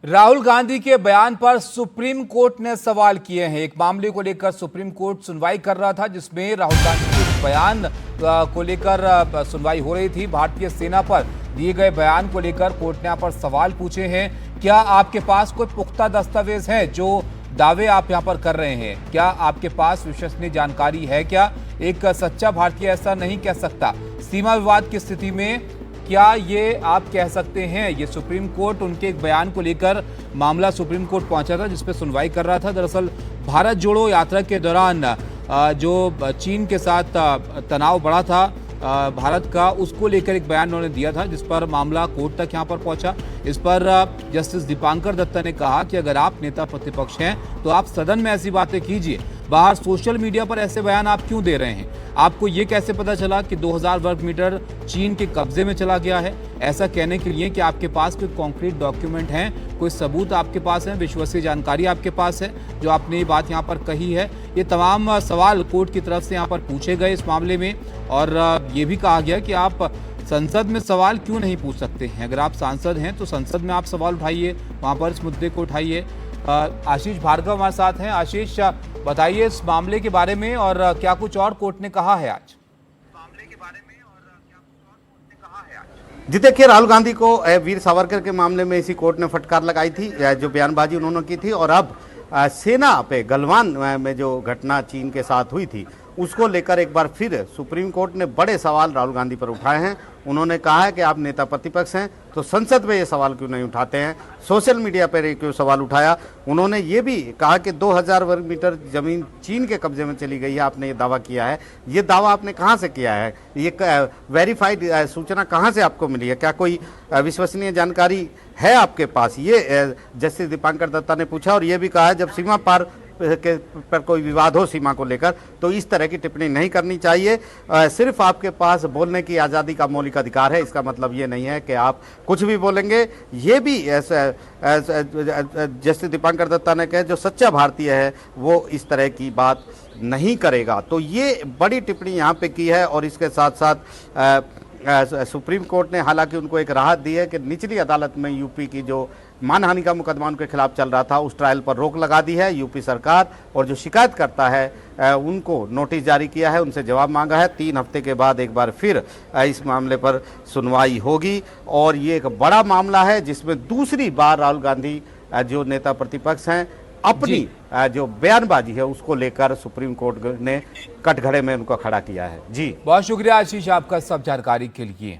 राहुल गांधी के बयान पर सुप्रीम कोर्ट ने सवाल किए हैं। एक मामले को लेकर सुप्रीम कोर्ट सुनवाई कर रहा था, जिसमें राहुल गांधी के बयान को लेकर सुनवाई हो रही थी। भारतीय सेना पर दिए गए बयान को लेकर कोर्ट ने यहाँ पर सवाल पूछे हैं। क्या आपके पास कोई पुख्ता दस्तावेज है? जो दावे आप यहाँ पर कर रहे हैं, क्या आपके पास विश्वसनीय जानकारी है? क्या एक सच्चा भारतीय ऐसा नहीं कह सकता? सीमा विवाद की स्थिति में क्या ये आप कह सकते हैं? ये सुप्रीम कोर्ट उनके एक बयान को लेकर मामला सुप्रीम कोर्ट पहुंचा था, जिस पे सुनवाई कर रहा था। दरअसल भारत जोड़ो यात्रा के दौरान जो चीन के साथ तनाव बढ़ा था भारत का, उसको लेकर एक बयान उन्होंने दिया था, जिस पर मामला कोर्ट तक यहाँ पर पहुंचा। इस पर जस्टिस दीपांकर दत्ता ने कहा कि अगर आप नेता प्रतिपक्ष हैं तो आप सदन में ऐसी बातें कीजिए, बाहर सोशल मीडिया पर ऐसे बयान आप क्यों दे रहे हैं? आपको ये कैसे पता चला कि 2000 वर्ग मीटर चीन के कब्जे में चला गया है? ऐसा कहने के लिए कि आपके पास कोई कॉन्क्रीट डॉक्यूमेंट हैं, कोई सबूत आपके पास है, विश्वसनीय जानकारी आपके पास है, जो आपने ये बात यहाँ पर कही है? ये तमाम सवाल कोर्ट की तरफ से यहाँ पर पूछे गए इस मामले में, और ये भी कहा गया कि आप संसद में सवाल क्यों नहीं पूछ सकते हैं? अगर आप सांसद हैं तो संसद में आप सवाल उठाइए, वहाँ पर इस मुद्दे को उठाइए। आशीष भार्गव हमारे साथ हैं। आशीष, बताइए इस मामले के बारे में, और क्या कुछ और कोर्ट ने कहा है आज? जी देखिए, राहुल गांधी को वीर सावरकर के मामले में इसी कोर्ट ने फटकार लगाई थी, जो बयानबाजी उन्होंने की थी, और अब सेना पे गलवान में जो घटना चीन के साथ हुई थी उसको लेकर एक बार फिर सुप्रीम कोर्ट ने बड़े सवाल राहुल गांधी पर उठाए हैं। उन्होंने कहा है कि आप नेता प्रतिपक्ष हैं तो संसद में ये सवाल क्यों नहीं उठाते हैं, सोशल मीडिया पर ये क्यों सवाल उठाया। उन्होंने ये भी कहा कि 2000 वर्ग मीटर जमीन चीन के कब्जे में चली गई है, आपने ये दावा किया है। ये दावा आपने कहाँ से किया है? ये वेरीफाइड सूचना कहाँ से आपको मिली है? क्या कोई विश्वसनीय जानकारी है आपके पास? ये जस्टिस दीपांकर दत्ता ने पूछा, और ये भी कहा जब सीमा पार के पर कोई विवाद हो सीमा को लेकर तो इस तरह की टिप्पणी नहीं करनी चाहिए। सिर्फ आपके पास बोलने की आज़ादी का मौलिक अधिकार है, इसका मतलब ये नहीं है कि आप कुछ भी बोलेंगे। ये भी जस्टिस दीपांकर दत्ता ने कहा जो सच्चा भारतीय है वो इस तरह की बात नहीं करेगा। तो ये बड़ी टिप्पणी यहाँ पे की है, और इसके साथ साथ सुप्रीम कोर्ट ने हालांकि उनको एक राहत दी है कि निचली अदालत में यूपी की जो मानहानि का मुकदमा उनके खिलाफ चल रहा था उस ट्रायल पर रोक लगा दी है यूपी सरकार, और जो शिकायत करता है उनको नोटिस जारी किया है, उनसे जवाब मांगा है। 3 हफ्ते के बाद एक बार फिर इस मामले पर सुनवाई होगी, और ये एक बड़ा मामला है जिसमें दूसरी बार राहुल गांधी जो नेता प्रतिपक्ष हैं अपनी जो बयानबाजी है उसको लेकर सुप्रीम कोर्ट ने कटघरे में उनको खड़ा किया है। जी बहुत शुक्रिया आशीष आपका सब जानकारी के लिए।